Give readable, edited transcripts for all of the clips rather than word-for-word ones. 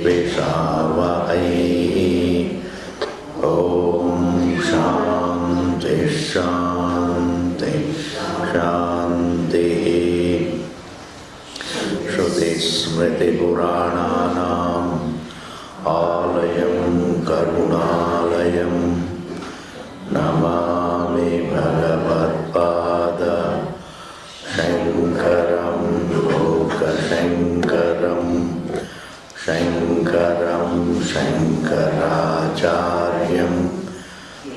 Dvishavahi. Om Shanti Shanti Shanti. Shruti Smriti Purananam Alayam Karunalayam Namami Bhagavad Pada Shankaram Loka Shankaram Shankaram Shankaracharyam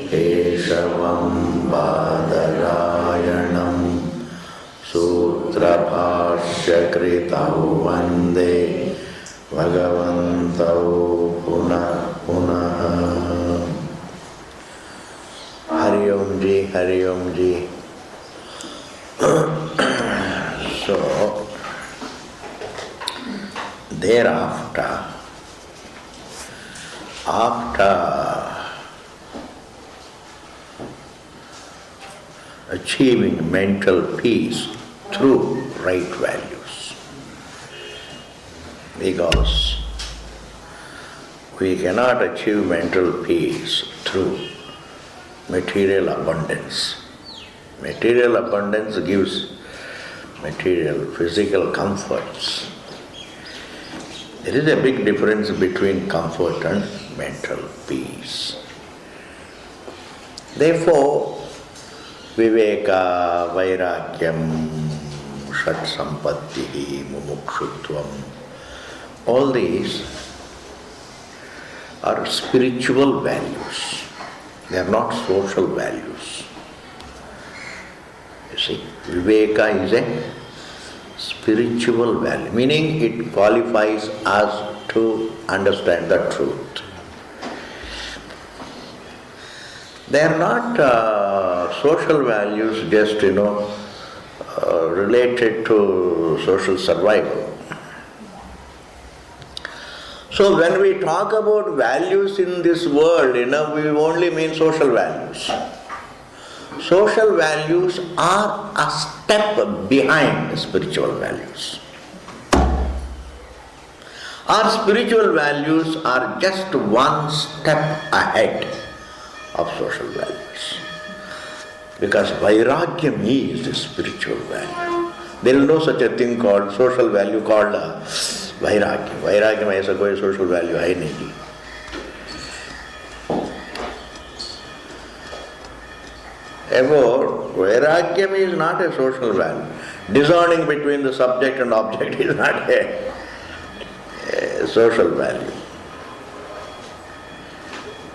Keshavam Badarayanam Sutra Bhashya Kritau Vande Bhagavantau Punah Punah. Hari Om Ji, Hari Om Ji. So, thereafter, after achieving mental peace through right values, because we cannot achieve mental peace through material abundance. Material abundance gives material, physical comforts. There is a big difference between comfort and mental peace. Therefore, Viveka, Vairagyam, Shat Sampattihi, Mumukshutvam, all these are spiritual values. They are not social values. You see, Viveka is a spiritual value, meaning it qualifies us to understand the truth. They are not social values just, related to social survival. So when we talk about values in this world, we only mean social values. Social values are a step behind spiritual values. Our spiritual values are just one step ahead of social values. Because Vairagyam is the spiritual value. There is no such a thing called social value called Vairagyam. Vairagyam ऐसा कोई social value है नहीं. Therefore, Vairagyam is not a social value. Discerning between the subject and object is not a social value.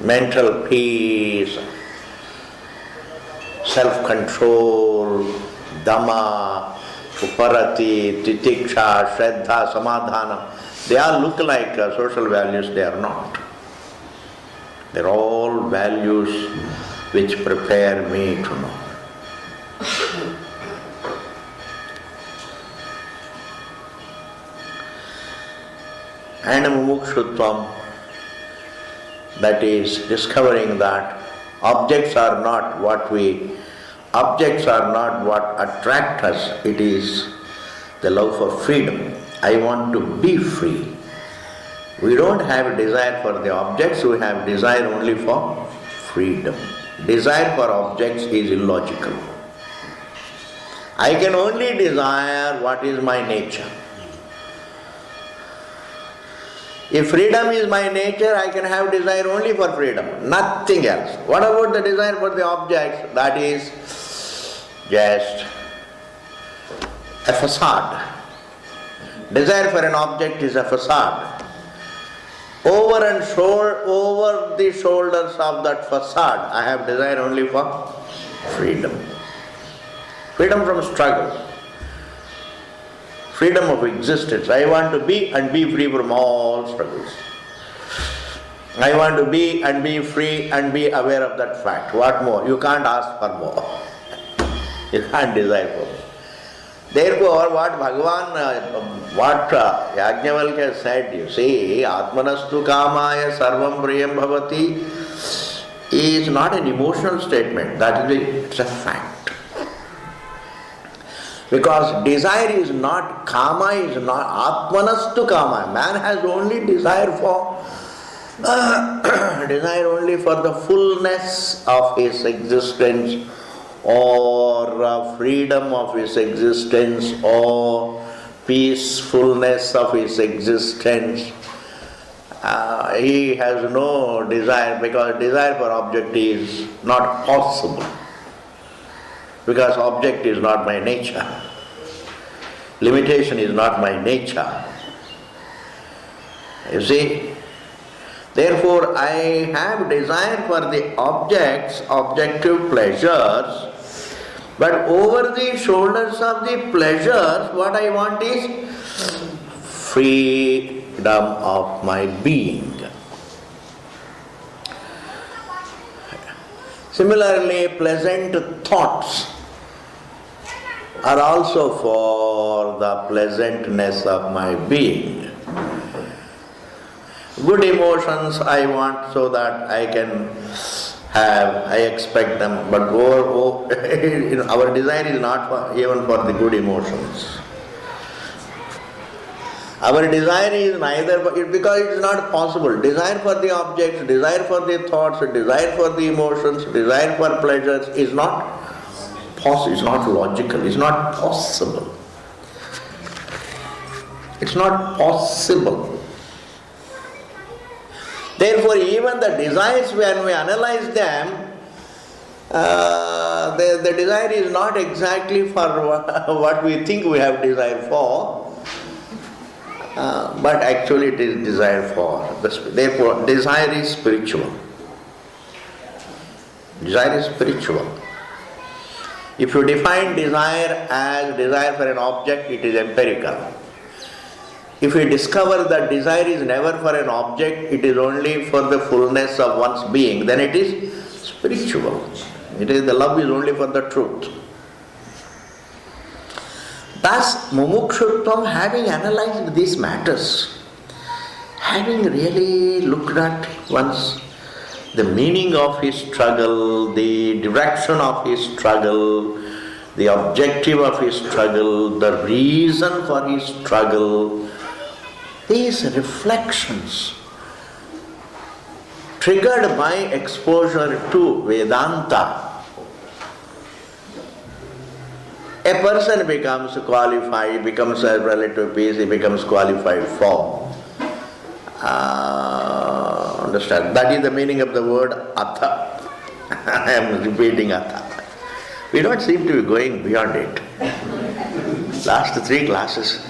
Mental peace, self-control, Dhamma, Uparati, Titiksha, Shraddha, Samadhana, they all look like social values, they are not. They are all values which prepare me to know. And mumukshutvam, that is discovering that objects are not what attract us, it is the love for freedom. I want to be free. We don't have a desire for the objects, we have desire only for freedom. Desire for objects is illogical. I can only desire what is my nature. If freedom is my nature, I can have desire only for freedom, nothing else. What about the desire for the objects? That is just a facade. Desire for an object is a facade. Over the shoulders of that facade, I have desire only for freedom. Freedom from struggle. Freedom of existence. I want to be and be free from all struggles. I want to be and be free and be aware of that fact. What more? You can't ask for more. You can't desire for more. Therefore, what Yajnavalkya said, you see, Atmanastu Kamaya Sarvam Priyam Bhavati is not an emotional statement, it's a fact. Because desire is not, kama is not, atmanastu kama. Man has only desire for desire only for the fullness of his existence, or freedom of his existence, or peacefulness of his existence. He has no desire, because desire for object is not possible. Because object is not my nature. Limitation is not my nature. You see? Therefore, I have desire for the objects, objective pleasures, but over the shoulders of the pleasures, what I want is freedom of my being. Similarly, pleasant thoughts are also for the pleasantness of my being. Good emotions I want so that I can have, I expect them, but our desire is not even for the good emotions. Our desire is neither, because it is not possible. Desire for the objects, desire for the thoughts, desire for the emotions, desire for pleasures is not possible, it's not logical, it's not possible. It's not possible. Therefore, even the desires, when we analyze them, the desire is not exactly for what we think we have desire for, but actually it is desire for. Therefore, desire is spiritual. Desire is spiritual. If you define desire as desire for an object, it is empirical. If we discover that desire is never for an object, it is only for the fullness of one's being, then it is spiritual. It is, the love is only for the truth. Thus, mumukshutvam, having analyzed these matters, having really looked at once the meaning of his struggle, the direction of his struggle, the objective of his struggle, the reason for his struggle, these reflections triggered by exposure to Vedanta, a person becomes qualified, becomes a relative peace, he becomes qualified for. Understand? That is the meaning of the word atha. I am repeating atha. We don't seem to be going beyond it. Last 3 classes,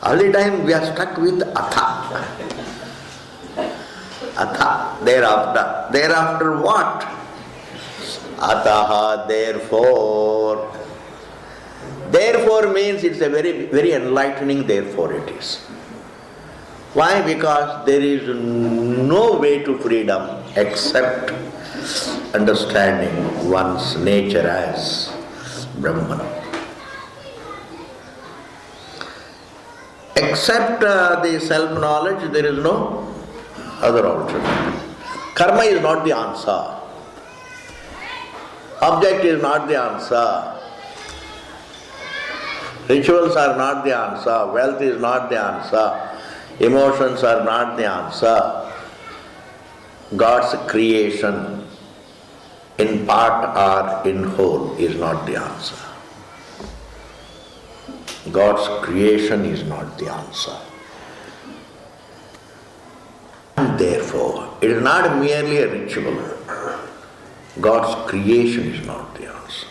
all the time we are stuck with atha. Atha, thereafter. Thereafter what? Ataha, therefore. Therefore means it's a very, very enlightening therefore it is. Why? Because there is no way to freedom except understanding one's nature as Brahman. Except the self-knowledge, there is no other alternative. Karma is not the answer. Object is not the answer. Rituals are not the answer. Wealth is not the answer. Emotions are not the answer. God's creation, in part or in whole, is not the answer. God's creation is not the answer. And therefore, it is not merely a ritual. God's creation is not the answer.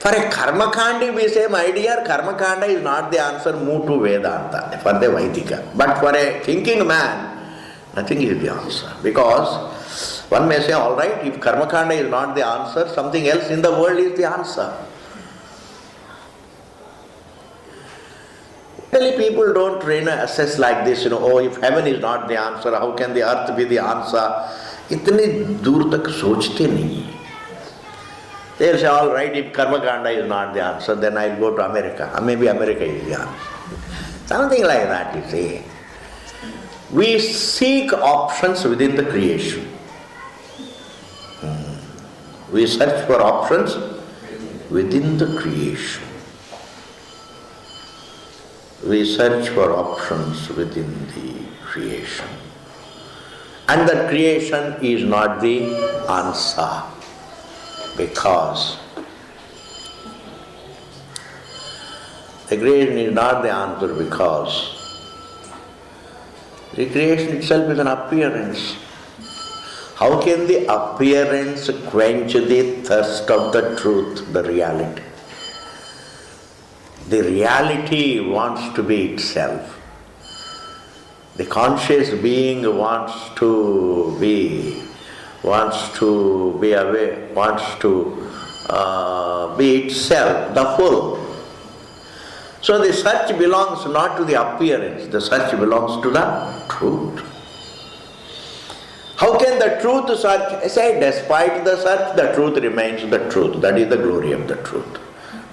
For a karmakandi, we say, my dear, karmakanda is not the answer, move to Vedanta, for the Vaidika. But for a thinking man, nothing is the answer. Because one may say, all right, if karmakanda is not the answer, something else in the world is the answer. Really, people don't assess like this, oh, if heaven is not the answer, how can the earth be the answer? Itni dur tak sochte nahi. They'll say, all right, if karmakanda is not the answer, then I'll go to America. Maybe America is the answer. Something like that, you see. We seek options within the creation. We search for options within the creation. we search for options within the creation. And that creation is not the answer, because the creation is not the answer, because the creation itself is an appearance. How can the appearance quench the thirst of the truth, the reality? The reality wants to be itself. The conscious being wants to be aware, wants to be itself, the full. So the search belongs not to the appearance, the search belongs to the truth. How can the truth search? I say, despite the search, the truth remains the truth. That is the glory of the truth.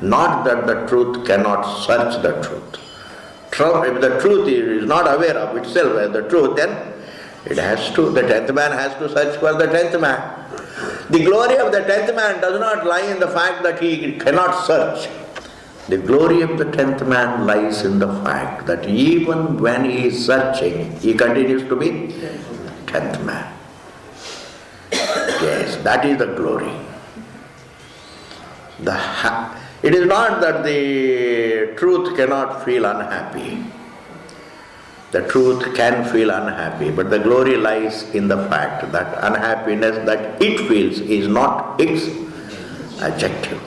Not that the truth cannot search the truth. If the truth is not aware of itself as the truth, then the 10th man has to search for the 10th man. The glory of the 10th man does not lie in the fact that he cannot search. The glory of the 10th man lies in the fact that even when he is searching, he continues to be 10th man. Yes, that is the glory. It is not that the truth cannot feel unhappy. The truth can feel unhappy, but the glory lies in the fact that unhappiness that it feels is not its adjective.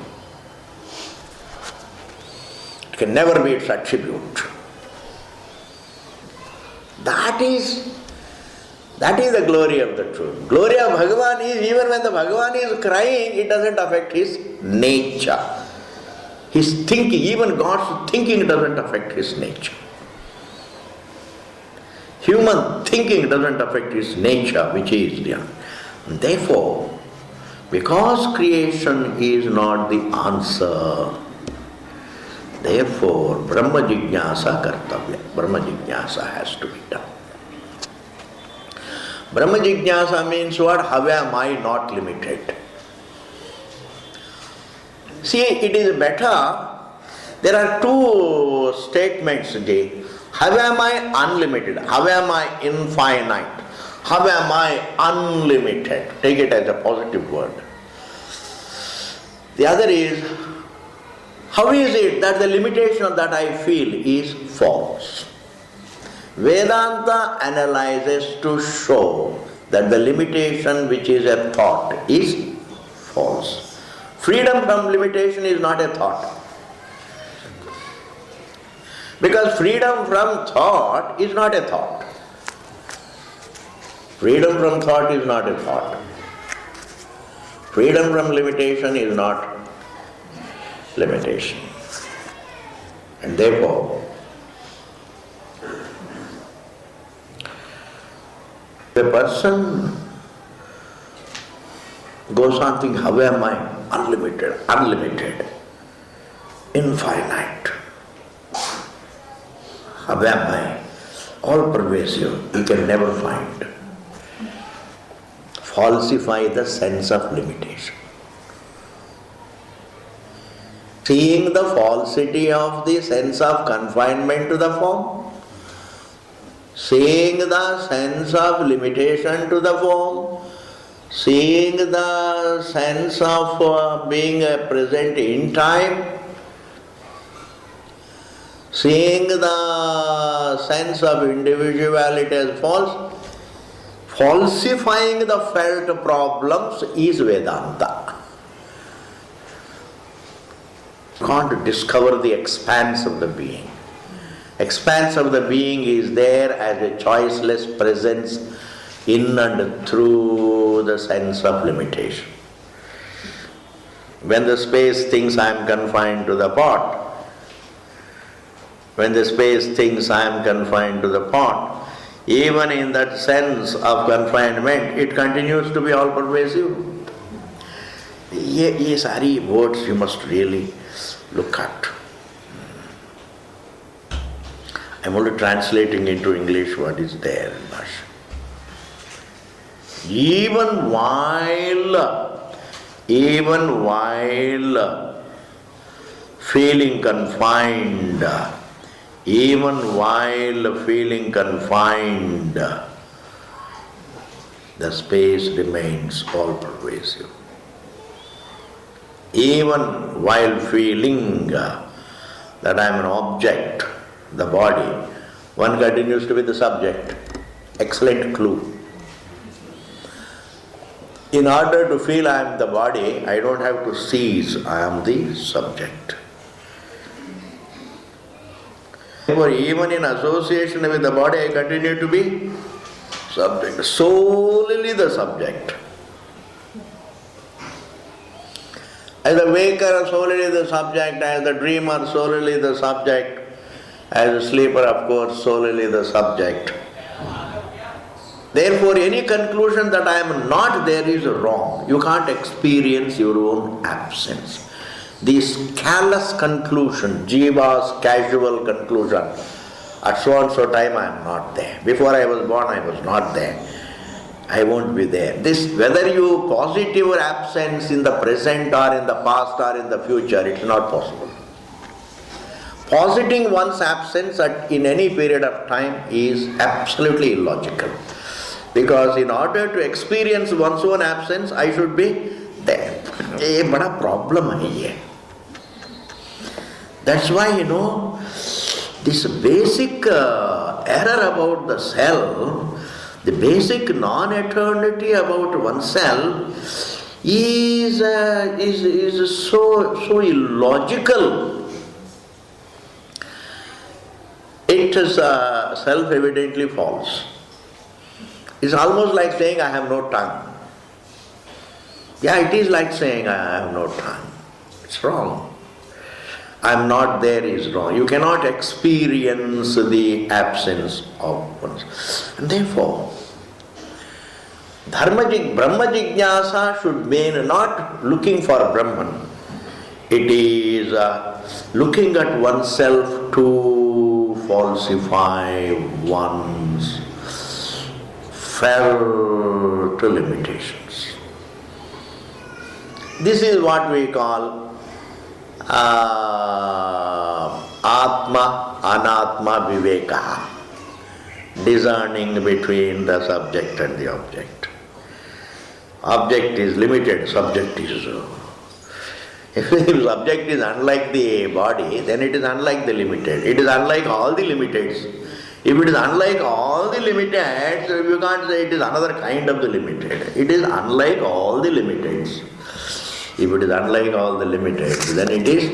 It can never be its attribute. That is the glory of the truth. Glory of Bhagavan is, even when the Bhagavan is crying, it doesn't affect his nature. His thinking, even God's thinking doesn't affect his nature. Human thinking doesn't affect his nature, which is there. Therefore, because creation is not the answer, therefore Brahma Jignasa Kartavya. Brahma Jignasa has to be done. Brahma Jignasa means what? How am I not limited? See, it is better. There are two statements, Jay. How am I unlimited? How am I infinite? How am I unlimited? Take it as a positive word. The other is, how is it that the limitation that I feel is false? Vedanta analyzes to show that the limitation which is a thought is false. Freedom from limitation is not a thought. Because freedom from thought is not a thought. Freedom from thought is not a thought. Freedom from limitation is not limitation. And therefore, the person goes on thinking, how am I unlimited, infinite? How am I all pervasive? You can never find. Falsify the sense of limitation. Seeing the falsity of the sense of confinement to the form, seeing the sense of limitation to the form, seeing the sense of being present in time, seeing the sense of individuality as false, falsifying the felt problems is Vedanta. You can't discover the expanse of the being. Expanse of the being is there as a choiceless presence in and through the sense of limitation. When the space thinks I am confined to the pot, when the space thinks I am confined to the pot, even in that sense of confinement, it continues to be all pervasive. Yes, Hari, words you must really look at. I'm only translating into English what is there in Bhasha. Even while feeling confined, Even while feeling confined, the space remains all pervasive. Even while feeling that I am an object, the body, one continues to be the subject. Excellent clue. In order to feel I am the body, I don't have to cease, I am the subject. Therefore, even in association with the body, I continue to be subject, solely the subject. As the waker, solely the subject; as the dreamer, solely the subject; as a sleeper, of course, solely the subject. Therefore, any conclusion that I am not there is wrong. You can't experience your own absence. This callous conclusion, Jiva's casual conclusion, at so and so time I am not there. Before I was born, I was not there. I won't be there. This, whether you posit your absence in the present or in the past or in the future, it's not possible. Positing one's absence in any period of time is absolutely illogical. Because in order to experience one's own absence, I should be there. A bada problem hai. That's why, this basic error about the self, the basic non-eternity about oneself is so illogical. It is self-evidently false. It's almost like saying I have no tongue. Yeah, it is like saying I have no tongue. It's wrong. I am not there is wrong. You cannot experience the absence of oneself. And therefore, Brahma Jignasa should mean not looking for Brahman. It is looking at oneself to falsify one's felt limitations. This is what we call Atma Anatma Viveka, discerning between the subject and the object. Object is limited, subject is if the subject is unlike the body, then it is unlike the limited. It is unlike all the limiteds. If it is unlike all the limiteds, you can't say it is another kind of the limited. It is unlike all the limiteds. If it is unlike all the limiteds, then it is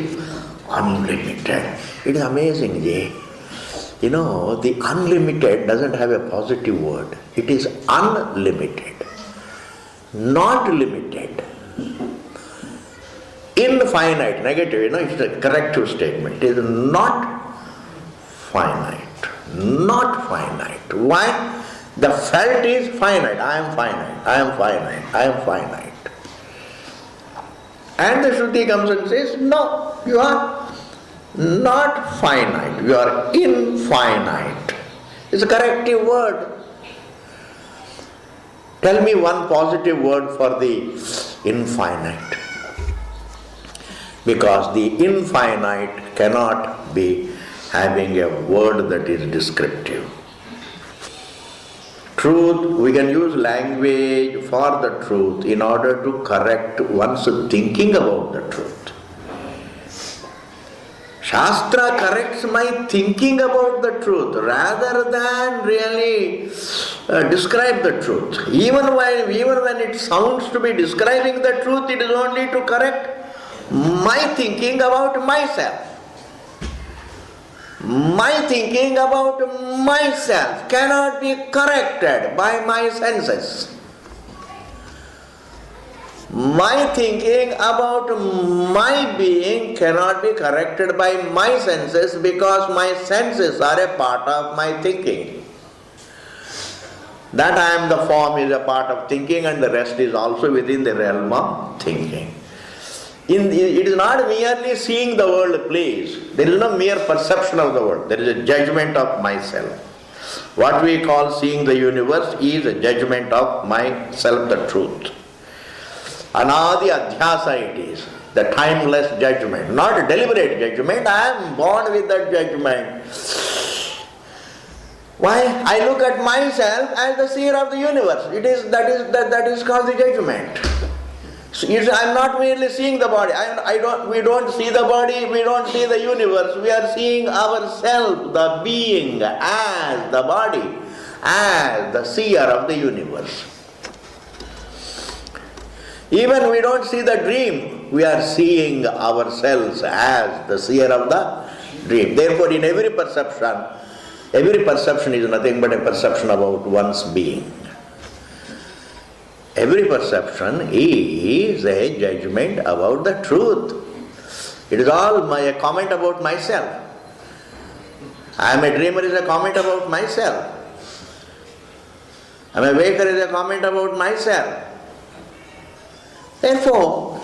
unlimited. It is amazing, Jay. The unlimited doesn't have a positive word. It is unlimited, not limited. Infinite, negative, it's a corrective statement. It is not finite. Not finite. Why? The felt is finite. I am finite. I am finite. I am finite. And the Shruti comes and says, no, you are not finite. You are infinite. It's a corrective word. Tell me one positive word for the infinite. Because the infinite cannot be having a word that is descriptive. Truth, we can use language for the truth in order to correct one's thinking about the truth. Shastra corrects my thinking about the truth rather than really describe the truth. Even when it sounds to be describing the truth, it is only to correct my thinking about myself. My thinking about myself cannot be corrected by my senses. My thinking about my being cannot be corrected by my senses because my senses are a part of my thinking. That I am the form is a part of thinking and the rest is also within the realm of thinking. It is not merely seeing the world, please. There is no mere perception of the world. There is a judgment of myself. What we call seeing the universe is a judgment of myself, the truth. Anadi adhyasa it is. the timeless judgment, not deliberate judgment. I am born with that judgment. Why? I look at myself as the seer of the universe. That is called the judgment. So I am not merely seeing the body. We don't see the body, we don't see the universe. We are seeing ourselves, the being, as the body, as the seer of the universe. Even we don't see the dream, we are seeing ourselves as the seer of the dream. Therefore, in every perception is nothing but a perception about one's being. Every perception is a judgment about the truth. It is all a comment about myself. I am a dreamer is a comment about myself. I am a waker is a comment about myself. Therefore,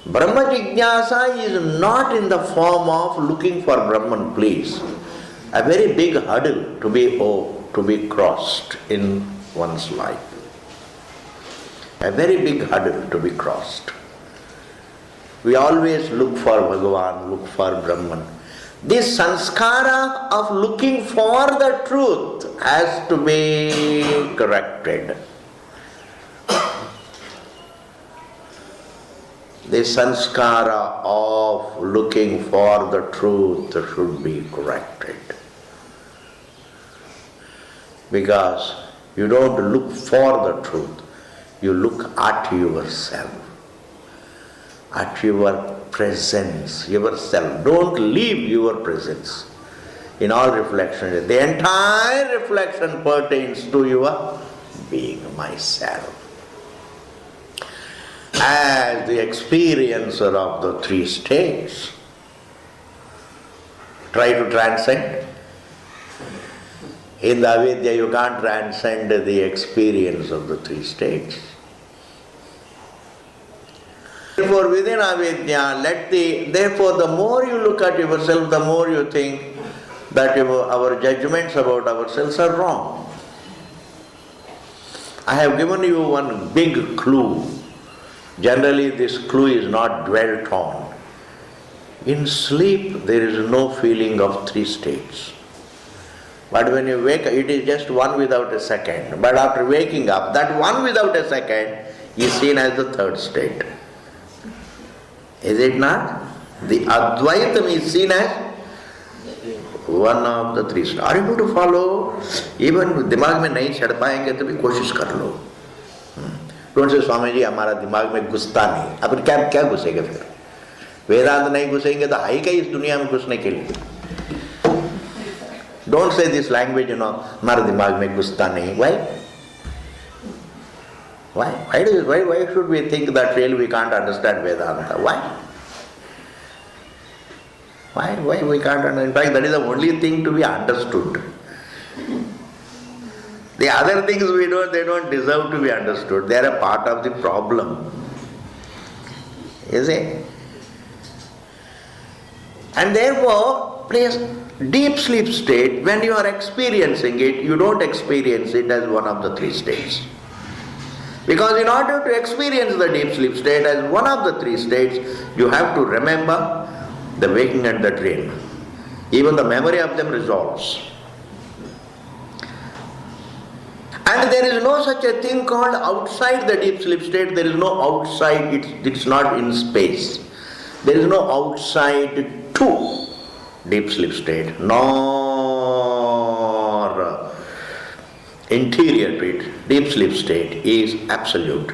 Brahma Jignasa is not in the form of looking for Brahman, please. A very big hurdle to be crossed in one's life. A very big hurdle to be crossed. We always look for Bhagavan, look for Brahman. This sanskara of looking for the truth has to be corrected. The sanskara of looking for the truth should be corrected. Because you don't look for the truth, you look at yourself, at your presence, yourself. Don't leave your presence in all reflection. The entire reflection pertains to your being, myself. As the experiencer of the three states, try to transcend. In the avidya, you can't transcend the experience of the three states. Therefore, within avidya, therefore, the more you look at yourself, the more you think that our judgments about ourselves are wrong. I have given you one big clue. Generally, this clue is not dwelt on. In sleep, there is no feeling of three states. But when you wake, it is just one without a second. But after waking up, that one without a second is seen as the third state. Is it not? The Advaitam is seen as one of the three states. Are you going to follow? Even दिमाग में नहीं चढ़ पाएंगे तो भी कोशिश कर लो. Don't say, Swami ji हमारा दिमाग में घुसता नहीं. अपन क्या घुसेंगे फिर? वेदांत नहीं घुसेंगे तो है क्या इस दुनिया में घुसने के लिए? Don't say this language, हमारे दिमाग में घुसता नहीं. Why should we think that really we can't understand Vedanta? Why we can't understand? In fact, that is the only thing to be understood. The other things they don't deserve to be understood. They are a part of the problem. You see? And therefore, please, deep sleep state, when you are experiencing it, you don't experience it as one of the three states. Because in order to experience the deep sleep state as one of the three states, you have to remember the waking and the dream. Even the memory of them resolves. And there is no such a thing called outside the deep sleep state. There is no outside, it's not in space. There is no outside to deep sleep state, nor interior to it. Deep sleep state is absolute.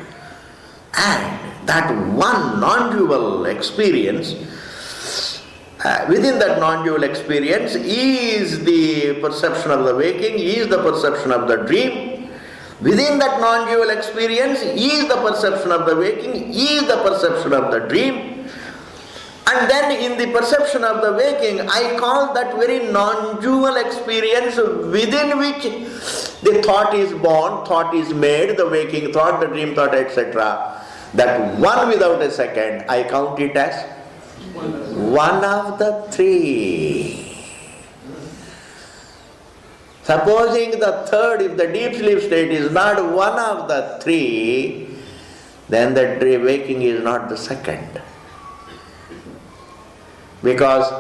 And that one non-dual experience, within that non-dual experience is the perception of the waking, is the perception of the dream. Within that non-dual experience is the perception of the waking, is the perception of the dream. And then in the perception of the waking, I call that very non-dual experience within which the thought is born, thought is made, the waking thought, the dream thought, etc. That one without a second, I count it as one of the three. Supposing the third, if the deep sleep state is not one of the three, then that waking is not the second. Because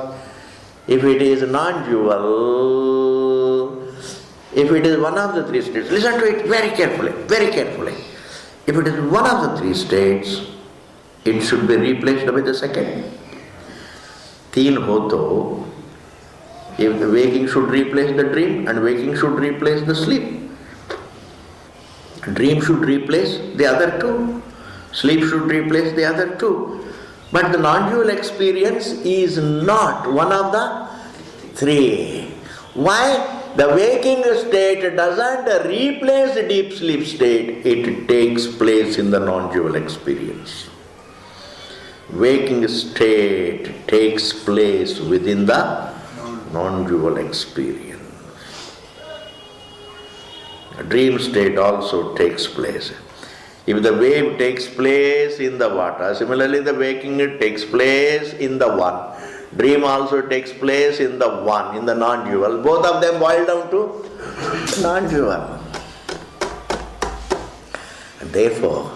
if it is non-dual, if it is one of the three states, listen to it very carefully, very carefully. If it is one of the three states, it should be replaced with the second. Teen ho to, if the waking should replace the dream and waking should replace the sleep. Dream should replace the other two. Sleep should replace the other two. But the non-dual experience is not one of the three. Why? The waking state doesn't replace the deep sleep state, it takes place in the non-dual experience. Waking state takes place within the non-dual experience. Dream state also takes place. If the wave takes place in the water, similarly the waking takes place in the one. Dream also takes place in the one, in the non-dual. Both of them boil down to non-dual. And therefore,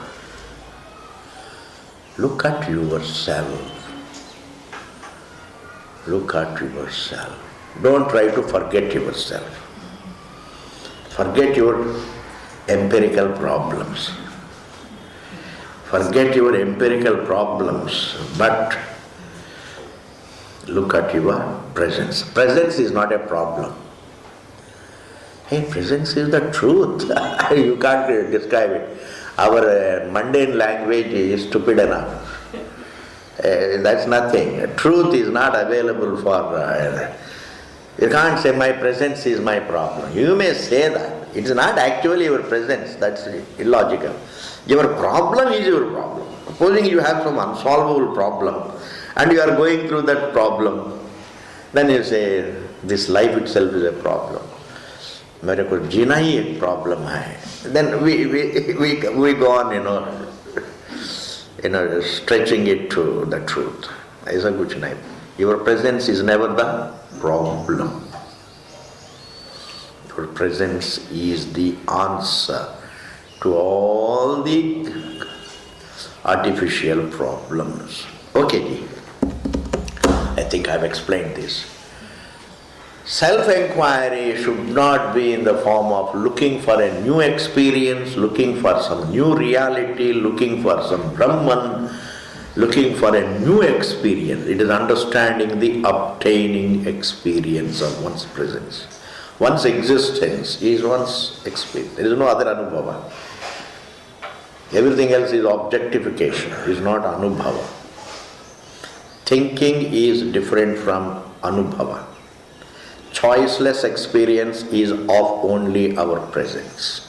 look at yourself. Look at yourself. Don't try to forget yourself. Forget your empirical problems. Forget your empirical problems, but look at your presence. Presence is not a problem. Hey, presence is the truth. You can't describe it. Our mundane language is stupid enough. That's nothing. Truth is not available for... you can't say my presence is my problem. You may say that. It's not actually your presence. That's illogical. Your problem is your problem. Supposing you have some unsolvable problem and you are going through that problem, then you say, this life itself is a problem. मेरे को जीना ही एक problem है. Then we go on, stretching it to the truth. ऐसा कुछ नहीं. Your presence is never the problem. Your presence is the answer to all the artificial problems. Okay, I think I've explained this. Self-inquiry should not be in the form of looking for a new experience, looking for some new reality, looking for some Brahman, looking for a new experience. It is understanding the obtaining experience of one's presence. One's existence is one's experience. There is no other anubhava. Everything else is objectification, is not anubhava. Thinking is different from anubhava. Choiceless experience is of only our presence.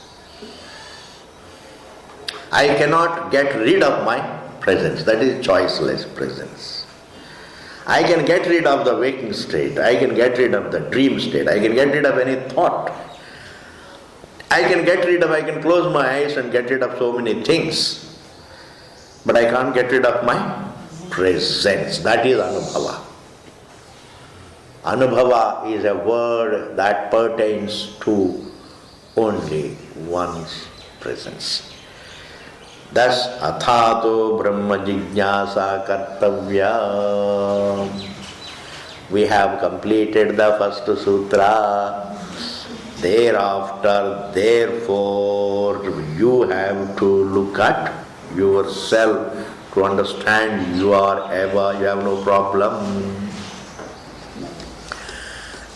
I cannot get rid of my presence. That is choiceless presence. I can get rid of the waking state. I can get rid of the dream state. I can get rid of any thought. I can close my eyes and get rid of so many things. But I can't get rid of my presence. That is anubhava. Anubhava is a word that pertains to only one's presence. Thus, athato brahma jignasa kartavya. We have completed the first sutra. Thereafter, therefore, you have to look at yourself to understand you have no problem.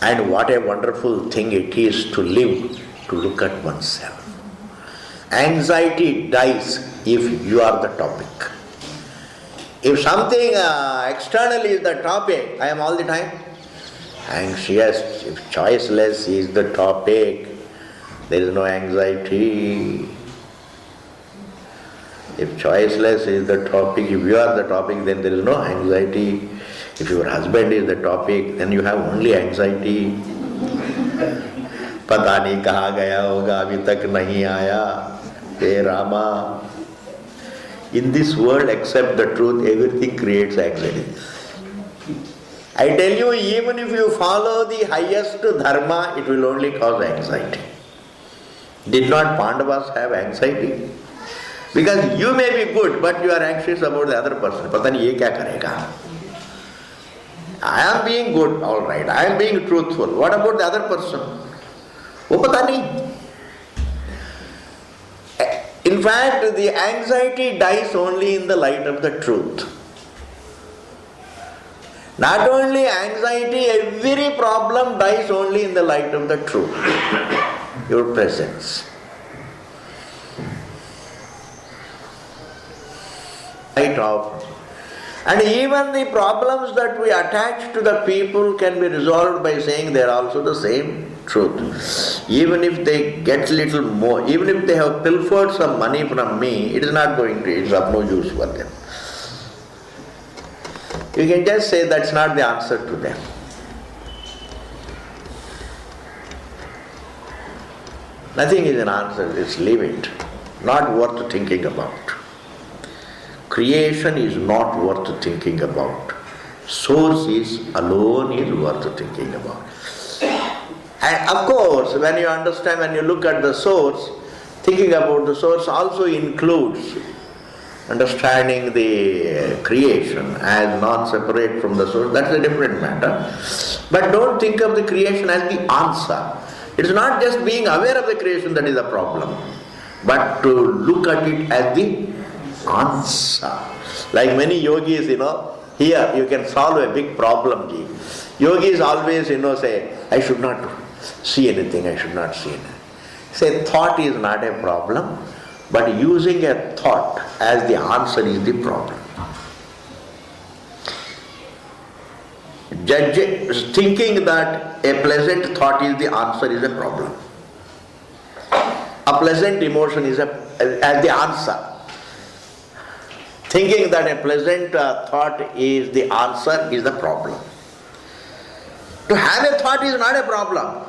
And what a wonderful thing it is to live, to look at oneself. Anxiety dies if you are the topic. If something externally is the topic, I am all the time anxious. If choiceless is the topic, there is no anxiety. If choiceless is the topic, if you are the topic, then there is no anxiety. If your husband is the topic, then you have only anxiety. पता नहीं कहाँ गया होगा, अभी तक नहीं आया. Hey Rama. In this world, except the truth, everything creates anxiety. I tell you, even if you follow the highest dharma, it will only cause anxiety. Did not Pandavas have anxiety? Because you may be good, but you are anxious about the other person. Pata nahi ye kya karega? I am being good, all right. I am being truthful. What about the other person? Wo pata nahi. In fact, the anxiety dies only in the light of the truth. Not only anxiety, every problem dies only in the light of the truth. Your presence. Light of. And even the problems that we attach to the people can be resolved by saying they are also the same truth. Even if they get little more, even if they have pilfered some money from me, it is not going to, it is of no use for them. You can just say that's not the answer to them. Nothing is an answer, just leave it. Not worth thinking about. Creation is not worth thinking about. Source is alone is worth thinking about. And of course, when you understand, when you look at the source, thinking about the source also includes understanding the creation as non-separate from the source. That's a different matter. But don't think of the creation as the answer. It's not just being aware of the creation that is the problem, but to look at it as the answer. Like many yogis, here you can solve a big problem. Yogis always, say, I should not see anything, I should not see anything. Say, thought is not a problem, but using a thought as the answer is the problem. Thinking that a pleasant thought is the answer is a problem. A pleasant emotion is as the answer. Thinking that a pleasant thought is the answer is the problem. To have a thought is not a problem.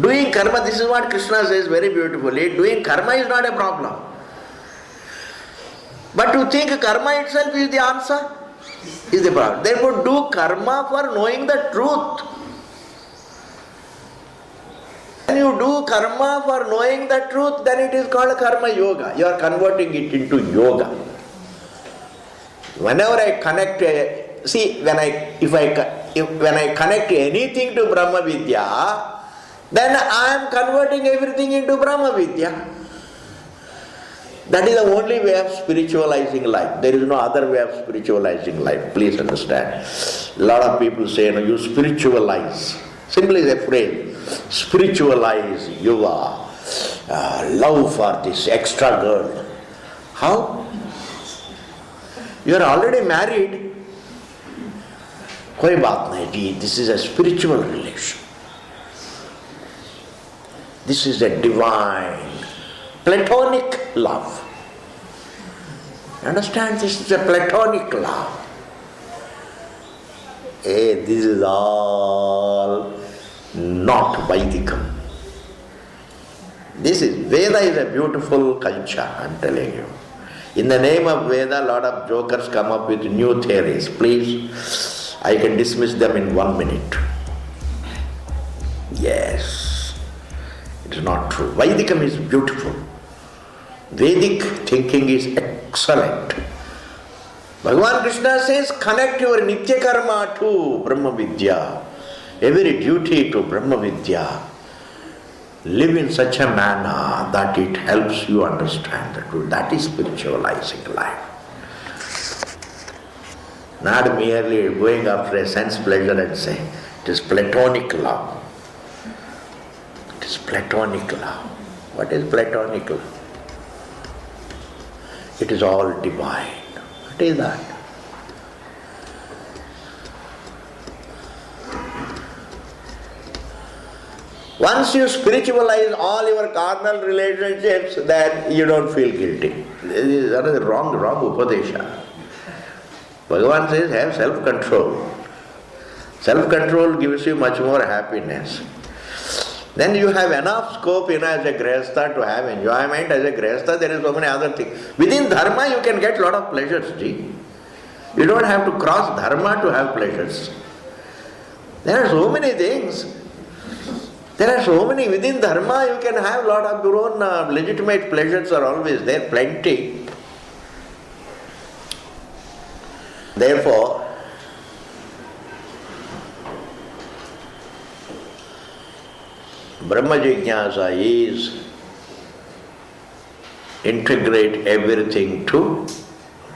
Doing karma, this is what Krishna says very beautifully, doing karma is not a problem. But to think karma itself is the answer is the problem. Therefore, do karma for knowing the truth. When you do karma for knowing the truth, then it is called karma yoga. You are converting it into yoga. Whenever I connect, when I connect anything to Brahma Vidya, then I am converting everything into Brahma Vidya. That is the only way of spiritualizing life. There is no other way of spiritualizing life. Please understand. A lot of people say, you spiritualize. Simply a phrase. Spiritualize your love for this extra girl. How? You are already married. Koi baat nahi ji. This is a spiritual relation. This is a divine, platonic love. Understand? This is a platonic love. This is all not Vaidikam. Veda is a beautiful culture, I am telling you. In the name of Veda, a lot of jokers come up with new theories. Please, I can dismiss them in 1 minute. Yes, it is not true. Vaidikam is beautiful. Vedic thinking is excellent. Bhagavan Krishna says, connect your Nitya Karma to Brahma Vidya. Every duty to Brahma Vidya. Live in such a manner that it helps you understand the truth. That is spiritualizing life. Not merely going after a sense pleasure and saying, it is platonic love. It is platonic love. What is platonic love? It is all divine. What is that? Once you spiritualize all your carnal relationships, then you don't feel guilty. That is wrong upadesha. Bhagavan says, have self-control. Self-control gives you much more happiness. Then you have enough scope, as a grihastha to have enjoyment. As a grihastha, there is so many other things. Within dharma, you can get a lot of pleasures, ji. You don't have to cross dharma to have pleasures. There are so many things. There are so many, within dharma you can have lot of your own legitimate pleasures are always there, plenty. Therefore, Brahma Jignasa is integrate everything to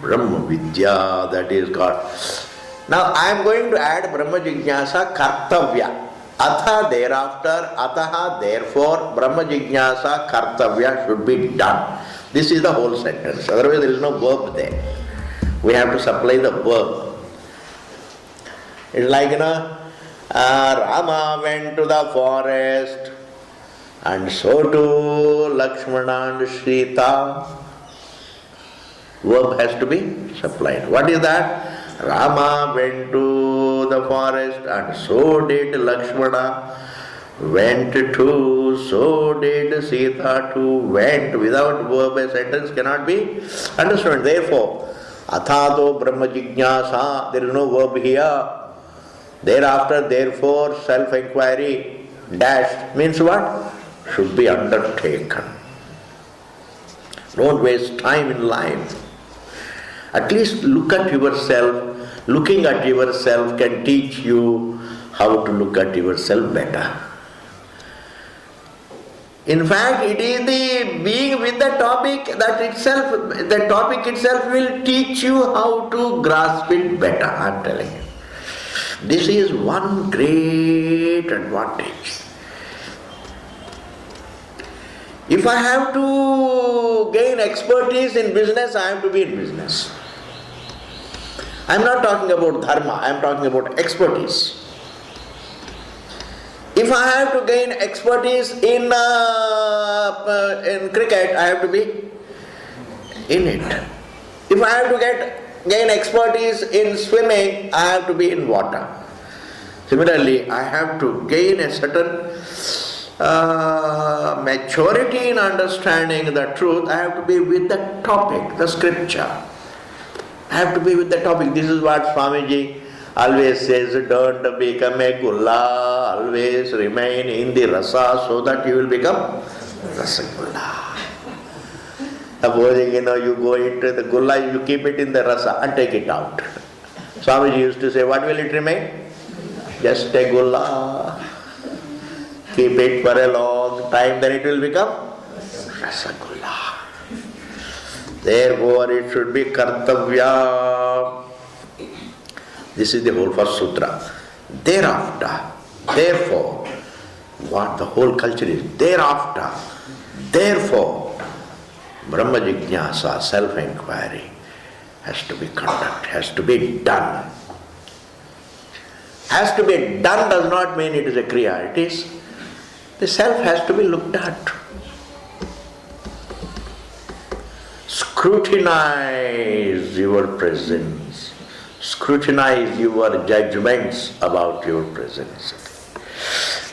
Brahma Vidya, that is God. Now I am going to add Brahma Jignasa Kartavya. Atha thereafter, ataha therefore, Brahma Jignasa Kartavya should be done. This is the whole sentence, otherwise there is no verb there. We have to supply the verb. It's like, Rama went to the forest and so too Lakshmana and Sita. Verb has to be supplied. What is that? Rama went to the forest and so did Lakshmana. Went to, so did Sita too. Went. Without verb a sentence cannot be understood. Therefore, Athato Brahma Jignasa, there is no verb here. Thereafter, therefore, self-inquiry, dash, means what? Should be undertaken. Don't waste time in life. At least look at yourself. Looking at yourself can teach you how to look at yourself better. In fact, it is the being with the topic that itself, the topic itself will teach you how to grasp it better, I am telling you. This is one great advantage. If I have to gain expertise in business, I have to be in business. I am not talking about dharma, I am talking about expertise. If I have to gain expertise in cricket, I have to be in it. If I have to gain expertise in swimming, I have to be in water. Similarly, I have to gain a certain maturity in understanding the truth. I have to be with the topic, the scripture. I have to be with the topic. This is what Swamiji always says, don't become a gulla, always remain in the rasa so that you will become rasagulla. Supposing you go into the gulla, you keep it in the rasa and take it out. Swamiji used to say, what will it remain? Just a gulla. Keep it for a long time, then it will become rasagulla. Therefore, it should be kartavya. This is the whole first sutra. Thereafter, therefore, what the whole culture is, thereafter, therefore, Brahma Jignasa, self-inquiry, has to be conducted, has to be done. Has to be done does not mean it is a kriya. It is, the self has to be looked at. Scrutinize your presence. Scrutinize your judgments about your presence.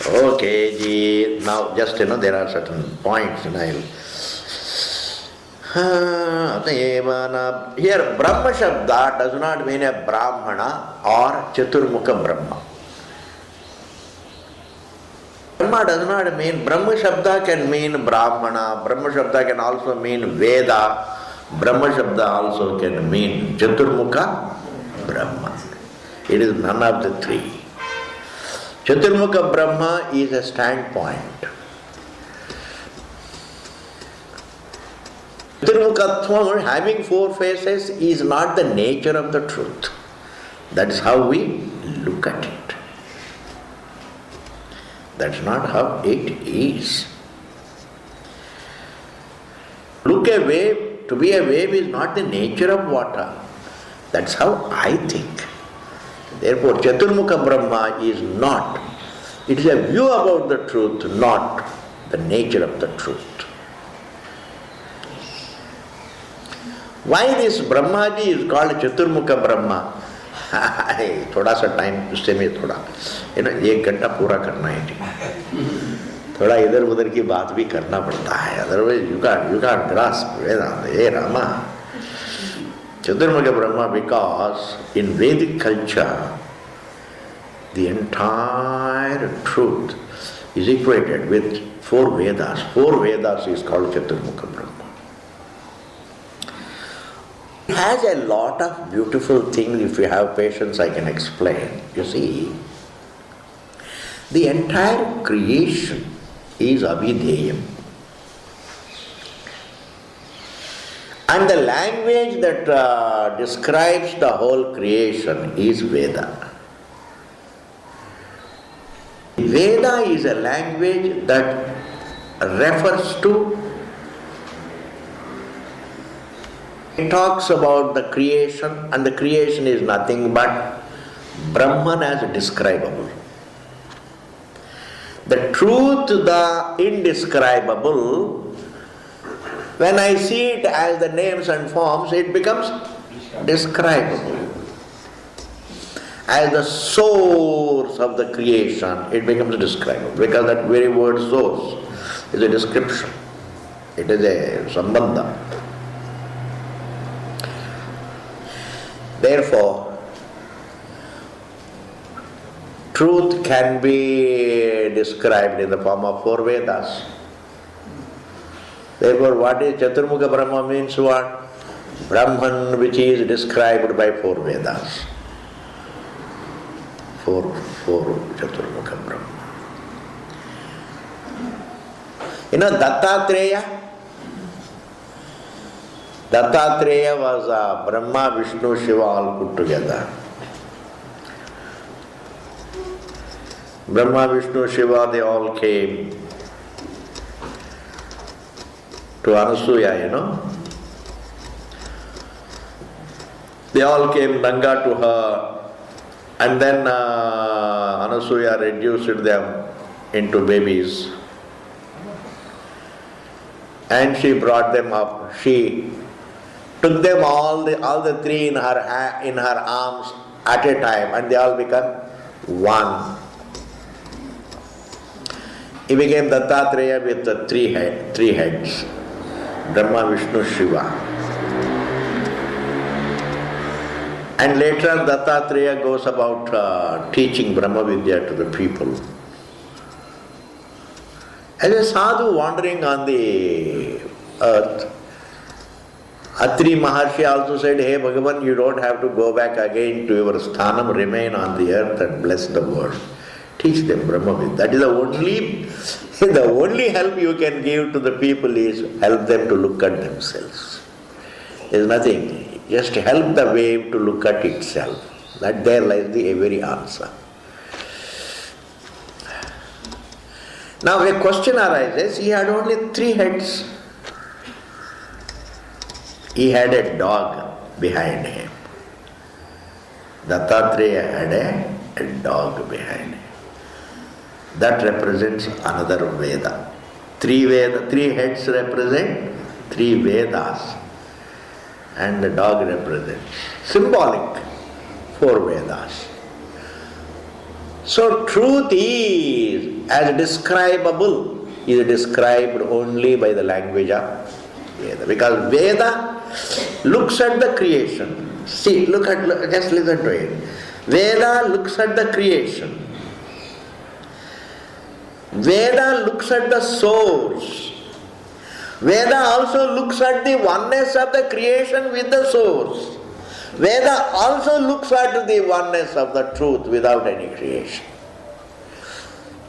Okay, ji. Now just there are certain points and I'll... Here Brahma Shabda does not mean a Brahmana or Chaturmukha Brahma. Brahma does not mean, Brahma Shabda can mean Brahmana, Brahma Shabda can also mean Veda, Brahma Shabda also can mean Chaturmukha Brahma. It is none of the three. Chaturmukha Brahma is a standpoint. Chaturmukhatvam, having four faces, is not the nature of the truth. That is how we look at it. That's not how it is. Look a wave, to be a wave is not the nature of water. That's how I think. Therefore, Chaturmukha Brahma is not. It is a view about the truth, not the nature of the truth. Why this Brahmaji is called Chaturmukha Brahma? थोड़ा सा time उससे में थोड़ा 1 घंटा पूरा करना है, थोड़ा इधर उधर की बात भी करना पड़ता है, otherwise you can't grasp Vedanta. हे Rama, Chaturmukha Brahma, because in Vedic culture the entire truth is equated with 4 Vedas. 4 Vedas is called Chaturmukha Brahma. It has a lot of beautiful things. If you have patience, I can explain. You see, the entire creation is Abhideyam. And the language that describes the whole creation is Veda. Veda is a language that refers to, it talks about the creation, and the creation is nothing but Brahman as describable. The truth, the indescribable, when I see it as the names and forms, it becomes describable. As the source of the creation, it becomes describable. Because that very word source is a description. It is a sambandha. Therefore, truth can be described in the form of 4 Vedas. Therefore, what is Chaturmukha Brahma means what? Brahman which is described by 4 Vedas. 4 Chaturmukha Brahma. You know Dattatreya? Dattatreya was Brahma, Vishnu, Shiva all put together. Brahma, Vishnu, Shiva, they all came to Anasuya, you know. They all came Nanga to her, and then Anasuya reduced them into babies. And she brought them up. She took them all the 3 in her arms at a time, and they all become one. He became Dattatreya with the 3 heads. Brahma, Vishnu, Shiva. And later Dattatreya goes about teaching Brahma Vidya to the people. As a sadhu wandering on the earth, Atri Maharshi also said, "Hey Bhagavan, you don't have to go back again to your sthanam, remain on the earth and bless the world. Teach them Brahma Vidya. That is the only help you can give to the people is help them to look at themselves. There is nothing. Just help the wave to look at itself. That there lies the very answer." Now a question arises, he had only 3 heads. He had a dog behind him. Dattatreya had a dog behind him. That represents another Veda. 3 heads represent 3 Vedas. And the dog represents symbolic 4 Vedas. So truth is, as describable, is described only by the language of Veda. Because Veda looks at the creation. See, just listen to it. Veda looks at the creation. Veda looks at the source. Veda also looks at the oneness of the creation with the source. Veda also looks at the oneness of the truth without any creation.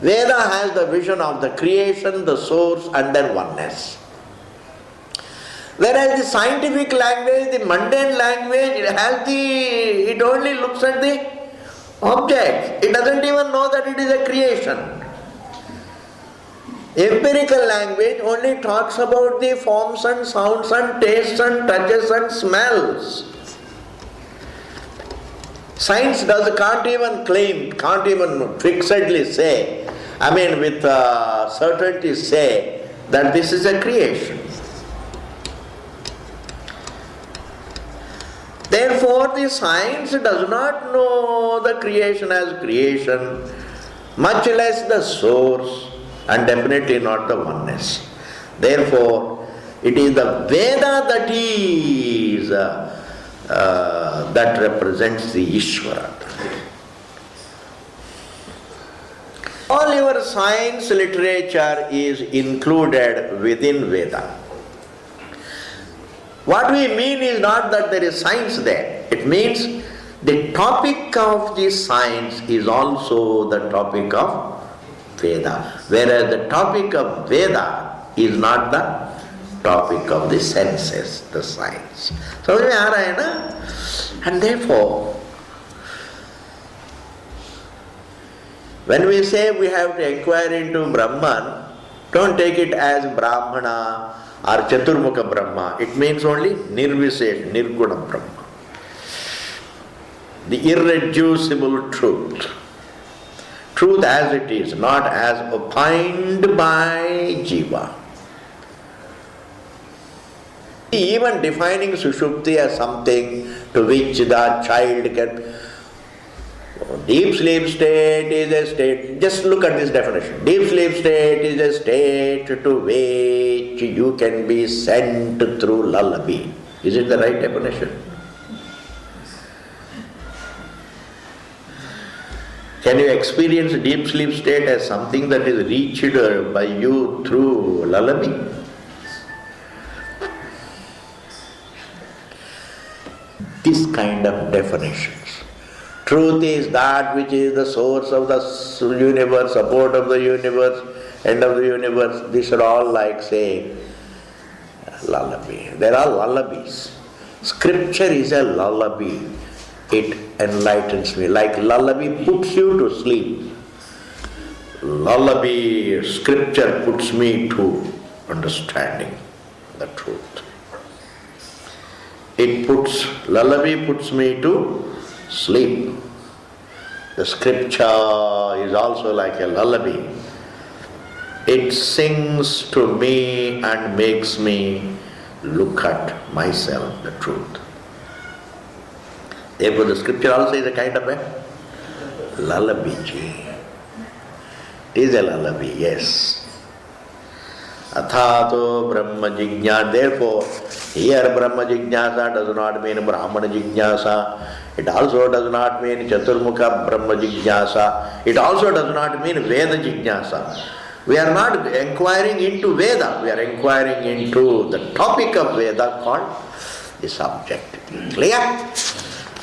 Veda has the vision of the creation, the source, and their oneness. Whereas the scientific language, the mundane language, it only looks at the object. It doesn't even know that it is a creation. Empirical language only talks about the forms and sounds and tastes and touches and smells. Science can't even claim, can't even fixedly say, with certainty say that this is a creation. Therefore, the science does not know the creation as creation, much less the source, and definitely not the oneness. Therefore, it is the Veda that represents the Ishvara. All your science literature is included within Veda. What we mean is not that there is science there. It means the topic of the science is also the topic of Veda. Whereas the topic of Veda is not the topic of the senses, the science. So, and therefore, when we say we have to inquire into Brahman, don't take it as Brahmana or Chaturmukha Brahma. It means only Nirvisesh, Nirguna Brahma. The irreducible truth. Truth as it is, not as opined by Jiva. Even defining Sushupti as something to which the child can... Deep sleep state is a state, just look at this definition. Deep sleep state is a state to which you can be sent through lullaby. Is it the right definition? Can you experience deep sleep state as something that is reached by you through lullaby? This kind of definitions. Truth is that which is the source of the universe, support of the universe, end of the universe. These are all like saying lullaby. There are lullabies. Scripture is a lullaby. It enlightens me. Like lullaby puts you to sleep. Lullaby, scripture puts me to understanding the truth. Lullaby puts me to sleep. The scripture is also like a lullaby. It sings to me and makes me look at myself, the truth. Therefore the scripture also is a kind of a lullaby. It is a lullaby, yes. Athato Brahma Jignasa. Therefore, here Brahma Jignasa does not mean Brahmana Jignasa. It also does not mean Chaturmukha Brahma Jignasa. It also does not mean Veda Jignasa. We are not inquiring into Veda. We are inquiring into the topic of Veda called the subject. Clear?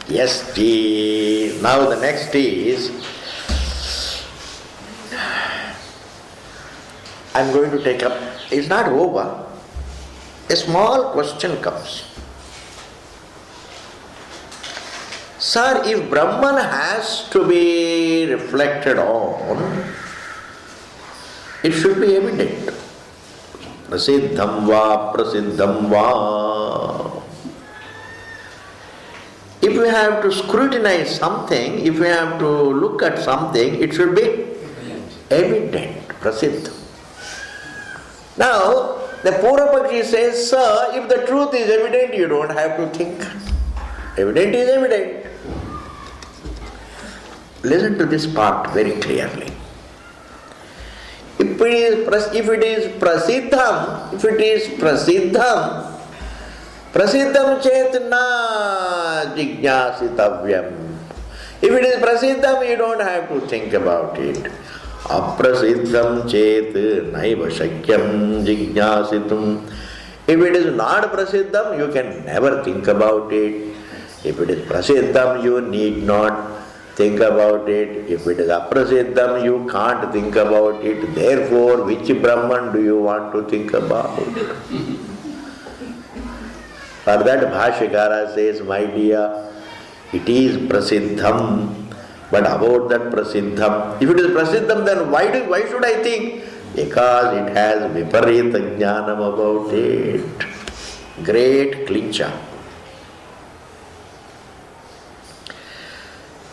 Yes, now the next is, I am going to take up, it's not over, a small question comes. Sir, if Brahman has to be reflected on, it should be evident. Prasiddham va, prasiddham va. If we have to scrutinize something, if we have to look at something, it should be evident, prasiddham. Now, the Purvapakshi says, sir, if the truth is evident, you don't have to think. Evident is evident. Listen to this part very clearly. If it is prasiddham, prasiddham chet na jignasitavyam. If it is prasiddham, you don't have to think about it. Aprasiddham chet naiva shakyam jignasitum. If it is not prasiddham, you can never think about it. If it is prasiddham, you need not think about it. If it is aprasiddham, you can't think about it. Therefore, which Brahman do you want to think about? For that Bhashyakara says, my dear, it is prasiddham. But about that prasiddham, if it is prasiddham, then why should I think? Because it has viparita jnanam about it. Great clincher.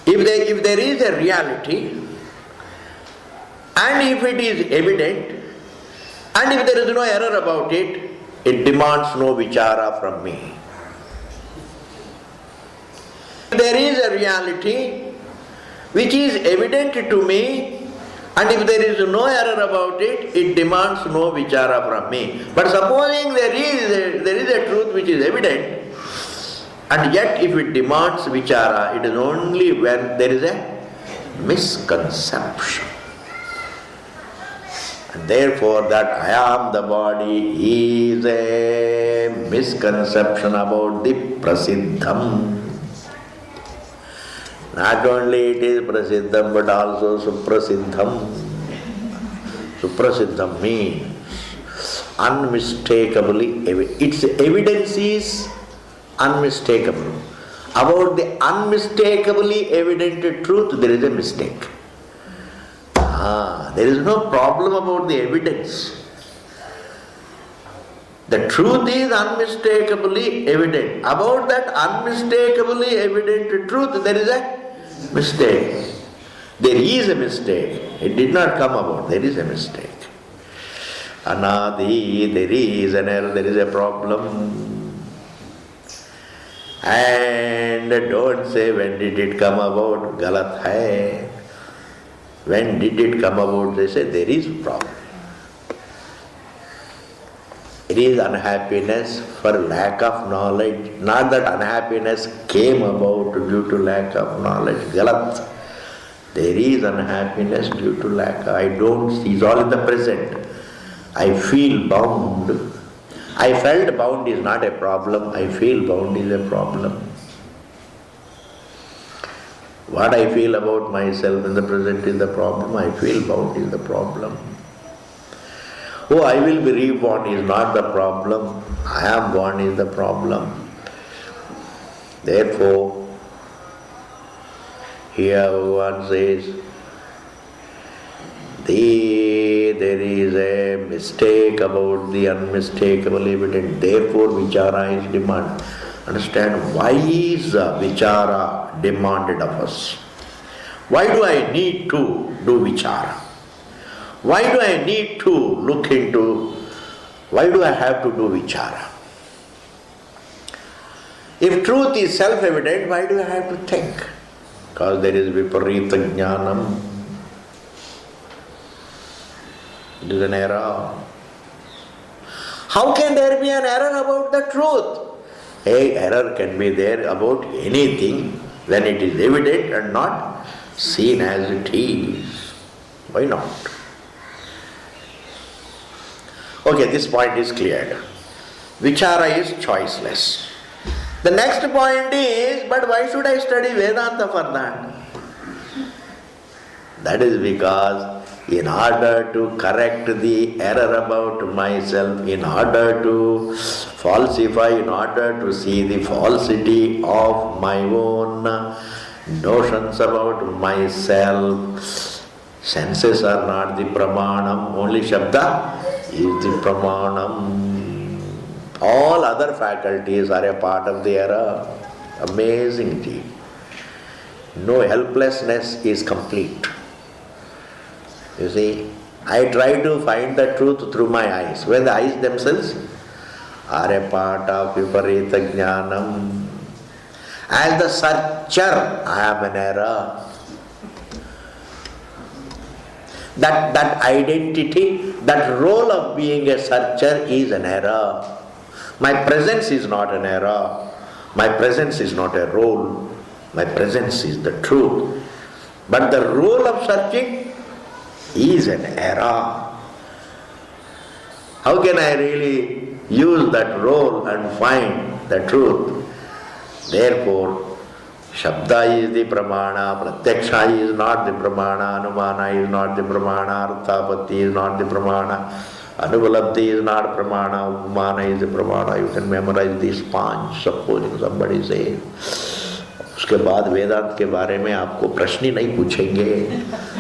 If there is a reality, and if it is evident, and if there is no error about it, it demands no vichara from me. If there is a reality which is evident to me, and if there is no error about it, it demands no vichara from me. But supposing there is a truth which is evident, and yet if it demands vichara, it is only when there is a misconception. And therefore that I am the body is a misconception about the prasiddham. Not only it is prasiddham but also suprasiddham. Suprasiddham means unmistakably, its evidence is unmistakable. About the unmistakably evident truth, there is a mistake. There is no problem about the evidence. The truth is unmistakably evident. About that unmistakably evident truth, there is a mistake. There is a mistake. It did not come about. There is a mistake. Anadi, there is an error, there is a problem. And don't say when did it come about, galat hai. When did it come about, they say there is a problem. It is unhappiness for lack of knowledge. Not that unhappiness came about due to lack of knowledge. Galat. There is unhappiness due to lack. I don't see. It's all in the present. I feel bound. I felt bound is not a problem. I feel bound is a problem. What I feel about myself in the present is the problem. I feel bound is the problem. Oh, I will be reborn is not the problem. I am born is the problem. Therefore, here one says, there is a mistake about the unmistakable evidence. Therefore, vichara is demanded. Understand, why is vichara demanded of us? Why do I need to do vichara? Why do I need to look into, why do I have to do vichara? If truth is self-evident, why do I have to think? Because there is viparita jnanam. It is an error. How can there be an error about the truth? Error can be there about anything when it is evident and not seen as it is. Why not? Okay, this point is cleared. Vichara is choiceless. The next point is, but why should I study Vedanta for that? That is because in order to correct the error about myself, in order to falsify, in order to see the falsity of my own notions about myself, senses are not the pramanam, only Shabda is the pramanam. All other faculties are a part of the error. Amazing thing. No helplessness is complete. You see, I try to find the truth through my eyes, when the eyes themselves are a part of viparita jnanam. As the searcher, I am an error. That identity, that role of being a searcher is an error. My presence is not an error. My presence is not a role. My presence is the truth. But the role of searching is an error. How can I really use that role and find the truth? Therefore, Shabda is the pramana, Pratyaksha is not the pramana, Anumana is not the pramana, Arthapatti is not the pramana, Anuvalabdhi is not pramana, Upmana is the pramana. You can memorize this panch, supposing somebody says. उसके बाद वेदांत के बारे में आपको प्रश्न ही नहीं पूछेंगे.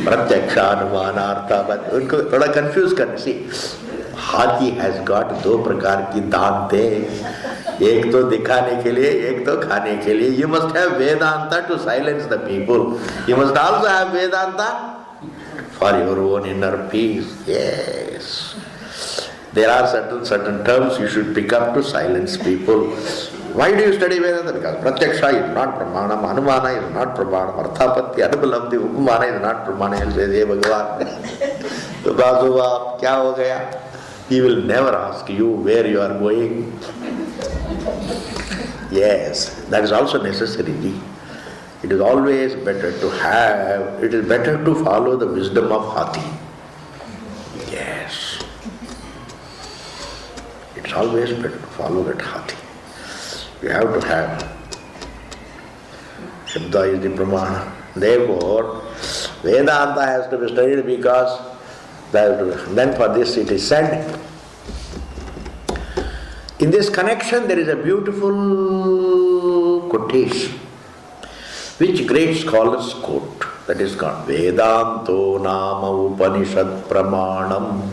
प्रत्यक्ष, अनुमान, अर्थापत्ति, उनको थोड़ा कंफ्यूज करने से. हाथी हैज गॉट दो प्रकार की दांतें, एक तो दिखाने के लिए, एक तो खाने के लिए. You must have Vedanta to silence the people. You must also have Vedanta for your own inner peace. Yes, there are certain terms you should pick up to silence people. Why do you study Vedanta? Because Pratyaksha is not Pramana, Anumana is not Pramana, Arthapatti, Anupalabdhi, Upmana is not Pramana. He will say, hey Bhagavan, to Bazuva, kya ho gaya? He will never ask you where you are going. Yes, that is also necessary. It is always better to have, it is better to follow the wisdom of Hathi. Yes. Yes. It's always better to follow that Hathi. You have to have. Shabda is the Pramana. Therefore, Vedanta has to be studied because then for this it is said. In this connection there is a beautiful quotation which great scholars quote. That is called Vedanto Nama Upanishad Pramanam.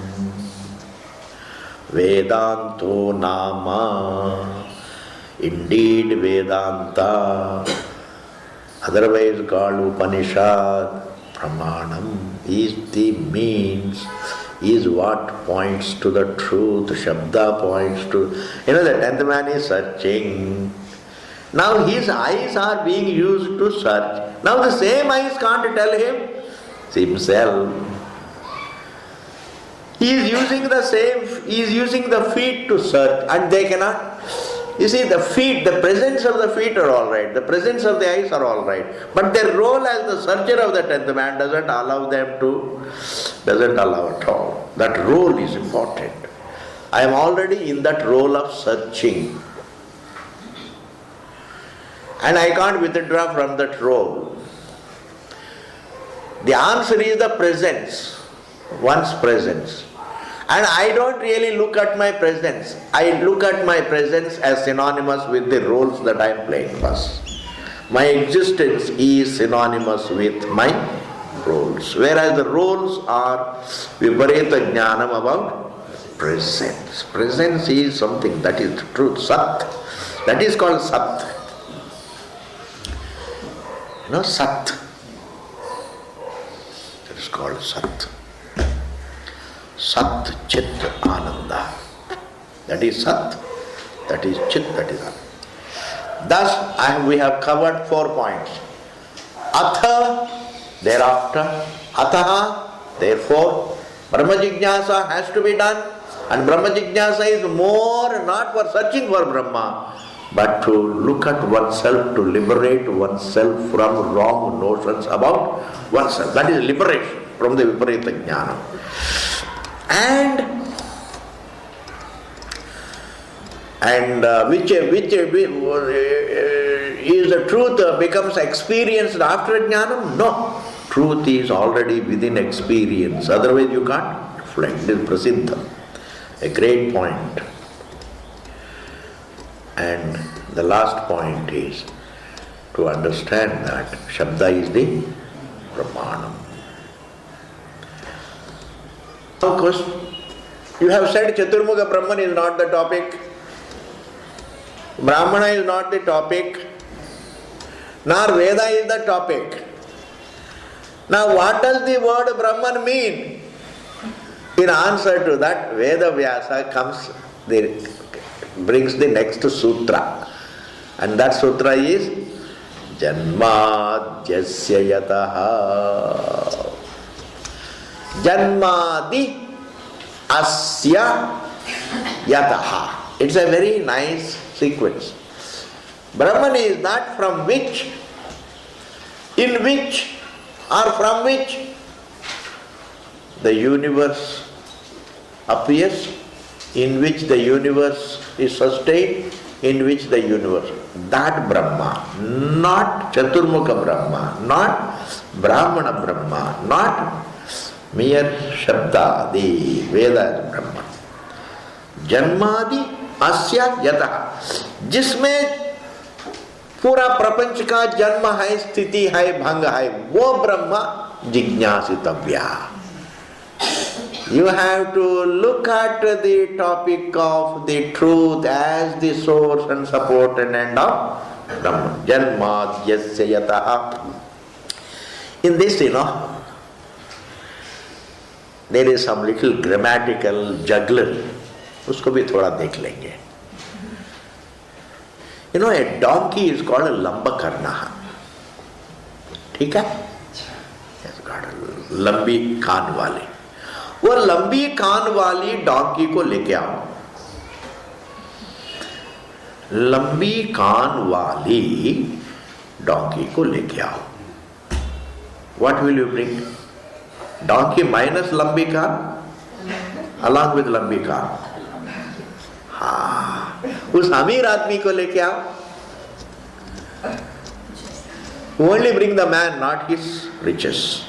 Vedanto Nama. Indeed, Vedanta, otherwise called Upanishad Pramanam, is the means, is what points to the truth. Shabda points to. The 10th man is searching. Now his eyes are being used to search. Now the same eyes can't tell him himself. He is using the feet to search, and they cannot. You see, the feet, the presence of the feet are all right, the presence of the eyes are all right, but their role as the searcher of the 10th man doesn't allow at all. That role is important. I am already in that role of searching, and I can't withdraw from that role. The answer is the presence, one's presence. And I don't really look at my presence. I look at my presence as synonymous with the roles that I am playing first. My existence is synonymous with my roles. Whereas the roles are viparita jnanam about presence. Presence is something that is the truth, Sat. That is called Sat. Sat. That is called Sat. Sat, Chit, Ananda. That is Sat, that is Chit, that is Ananda. Thus, we have covered 4 points. Atha, thereafter. Ataha, therefore. Brahma Jignasa has to be done. And Brahma Jignasa is more not for searching for Brahma, but to look at oneself, to liberate oneself from wrong notions about oneself. That is liberation from the Viparita Jnana. And which is the truth becomes experienced after jnanam? No. Truth is already within experience. Otherwise you can't reflect. This is prasiddha. A great point. And the last point is to understand that Shabda is the Pramanam. Of course, you have said Chaturmukha Brahman is not the topic, Brahmana is not the topic, nor Veda is the topic. Now what does the word Brahman mean? In answer to that, Veda Vyasa brings the next sutra. And that sutra is Janmadhyasya Yataha. Janmadi Asya Yataha. It's a very nice sequence. Brahman is that from which, in which, or from which the universe appears, in which the universe is sustained, in which the universe. That Brahma, not Chaturmukha Brahma, not Brahmana Brahma, not mere Shabda, the Veda is Brahman. Janmadi Asya Yata, जिसमें पूरा प्रपंच का जन्म है, स्थिति है, भंग है, वो ब्रह्म जिज्ञासितव्या. You have to look at the topic of the truth as the source and support and end of Brahman. Janmadhyasya yataha. In this, there is some little grammatical jugglery. उसको भी थोड़ा देख लेंगे. A donkey is called a lambakarnaha. ठीक है? It's got a लंबी कान वाली. वो लंबी कान वाली डॉन्की को लेके आओ. लंबी कान वाली डॉन्की को लेके आओ. What will you bring? Donkey minus लंबी कान? along with लंबी कार. हाँ, उस अमीर आदमी को लेके आओ. Only bring the man, not his riches.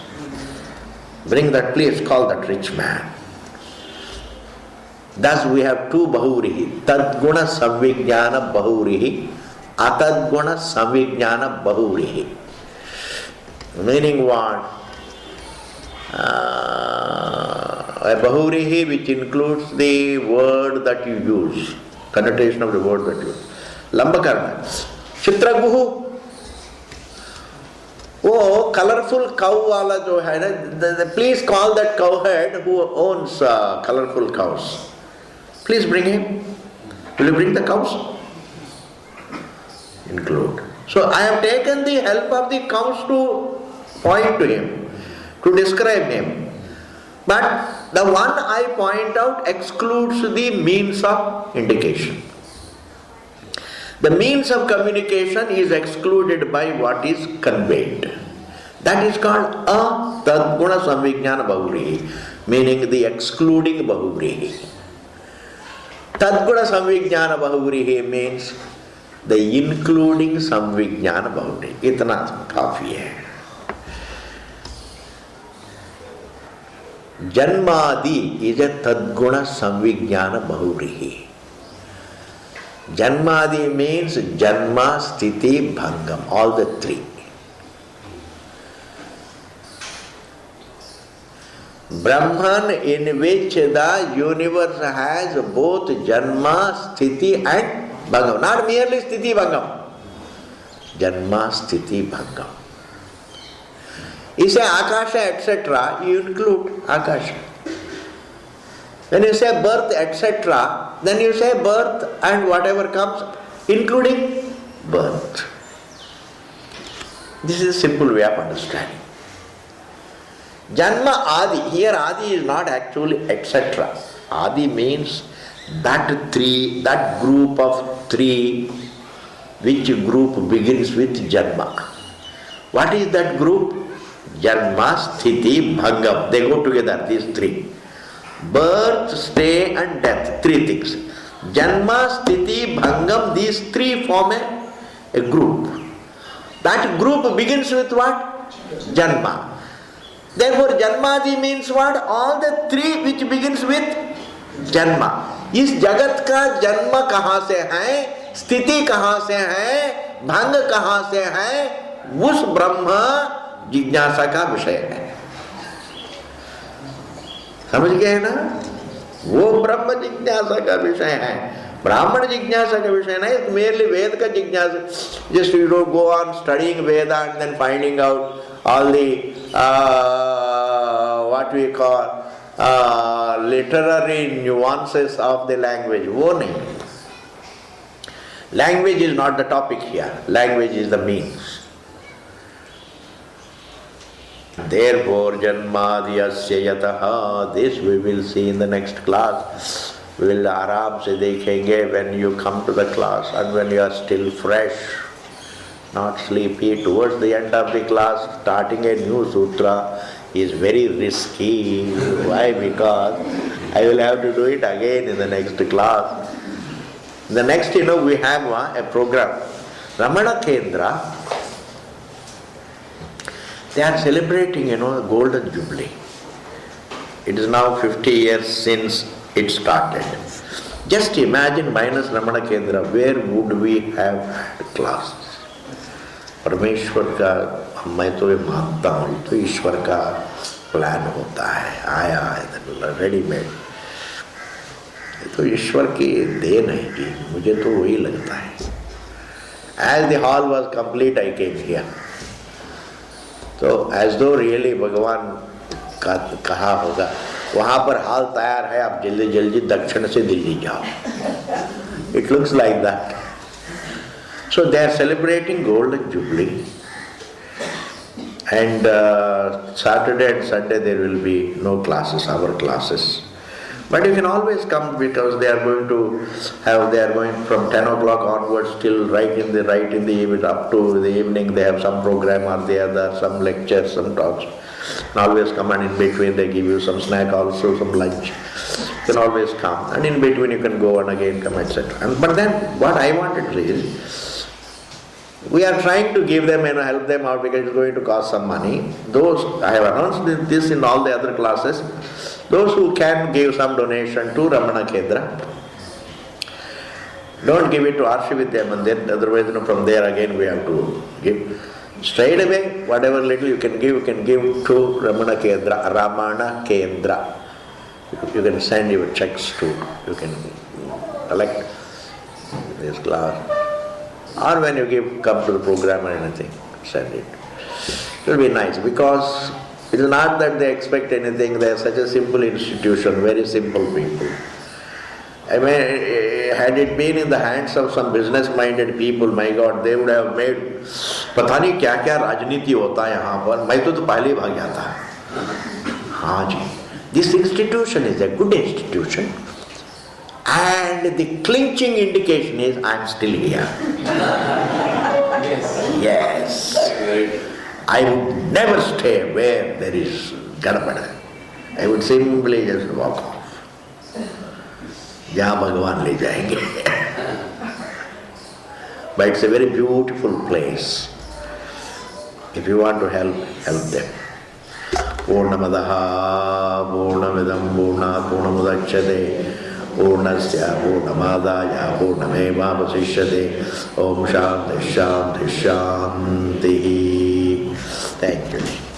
Bring that, please call that rich man. Thus we have two bahurihi. Tadguna samvijnana bahurihi. Atadguna samvijnana bahurihi. Meaning what? A bahurihi which includes the word that you use. Connotation of the word that you use. Lambakarna. Chitraguhu. वो colourful cow वाला जो है ना, please call that cow head who owns colourful cows. Please bring him. Will you bring the cows? Include. So I have taken the help of the cows to point to him, to describe him. But the one I point out excludes the means of indication. The means of communication is excluded by what is conveyed. That is called a tadguna samvijnana bahurihi, meaning the excluding bahurihi. Tadguna samvijnana bahurihi means the including samvijnana bahurihi. Itna काफी है. Janmadi is a tadguna samvijnana bahurihi. Janmadi means Janma, Sthiti, Bhangam, all the three. Brahman, in which the universe has both Janma, Sthiti and Bhangam. Not merely Sthiti, Bhangam. Janma, Sthiti, Bhangam. You say Akasha, etc., you include Akasha. When you say birth, etc., then you say birth and whatever comes, including birth. This is a simple way of understanding. Janma Adi. Here Adi is not actually etc. Adi means that three, that group of three, which group begins with Janma. What is that group? Janma, Sthiti, Bhangam. They go together, these three. Birth, stay and death, three things. Janma, Sthiti, Bhangam, these three form a group. That group begins with what? Janma. Therefore Janmadi means what? All the three which begins with Janma. इस जगत का जन्म कहाँ से है, स्थिति कहाँ से है, भंग कहाँ से है, उस ब्रह्म जिज्ञासा का विषय है. समझ गए ना? वो ब्रह्म जिज्ञासा का विषय है. ब्राह्मण जिज्ञासा का विषय नहीं, merely वेद का जिज्ञासा. Just you don't go on studying Veda and then finding out all the what we call literary nuances of the language. वो नहीं. Language is not the topic here. Language is the means. Therefore, Janmadhyasya yataha. This we will see in the next class. We will आराम से देखेंगे when you come to the class and when you are still fresh, not sleepy. Towards the end of the class, starting a new sutra is very risky. Why? Because I will have to do it again in the next class. The next, we have a program. Ramana Kendra, they are celebrating, the golden jubilee. It is now 50 years since it started. Just imagine minus Ramana Kendra, where would we have had classes? परमेश्वर का मैं तो ये मानता हूँ, तो ईश्वर का plan होता है, आया है रेडीमेड. तो ईश्वर की देन है कि मुझे तो वही लगता है. As the hall was complete, I came here. तो as though really भगवान का कहा होगा, वहाँ पर हाल तैयार है, आप जल्दी जल्दी दक्षिण से दिल्ली जाओ. It looks like that. So they are celebrating Golden Jubilee, and Saturday and Sunday there will be no classes, our classes. But you can always come because they are going from 10 o'clock onwards till right in the evening up to the evening. They have some program or the other, some lectures, some talks. And always come and in between they give you some snack also, some lunch. You can always come, and in between you can go and again come, etc. But then what I wanted to say is, we are trying to give them and help them out because it's going to cost some money. Those, I have announced this in all the other classes, those who can give some donation to Ramana Kendra, don't give it to Arshivitya Mandir, otherwise from there again we have to give. Straight away, whatever little you can give to Ramana Kendra. You can send your checks to, you can collect this class. Or when you come to the program or anything, send it. It will be nice because it is not that they expect anything, they are such a simple institution, very simple people. I mean, had it been in the hands of some business-minded people, my God, they would have made, पता नहीं क्या क्या राजनीति होता है यहाँ पर, मैं तो पहले ही भाग गया था. हाँ जी, this institution is a good institution, and the clinching indication is I am still here. Yes. I would never stay where there is Gadabada. I would simply just walk off. जहाँ भगवान ले जाएंगे. But it's a very beautiful place. If you want to help them. Purnamadaha Purnamidam Purnat Purnamudachyate Purnasya Purnamadaya Purnameva Vasishyate. Om Shanti Shanti Shanti. Thank you.